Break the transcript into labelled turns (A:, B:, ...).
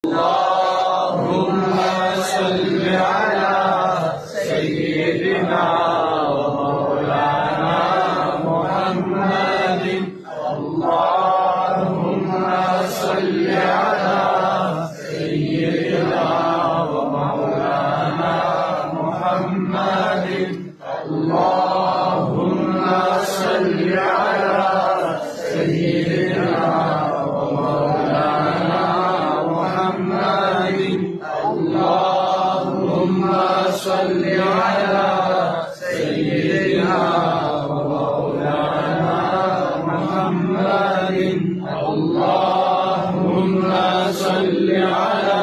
A: اللهم صل على سيدنا ومولانا محمد. اللهم صل على سيدنا ومولانا محمد. اللهم صل على سيدنا ومولانا محمد. اللهم صل على سيدنا ومولانا محمد. اللهم صل على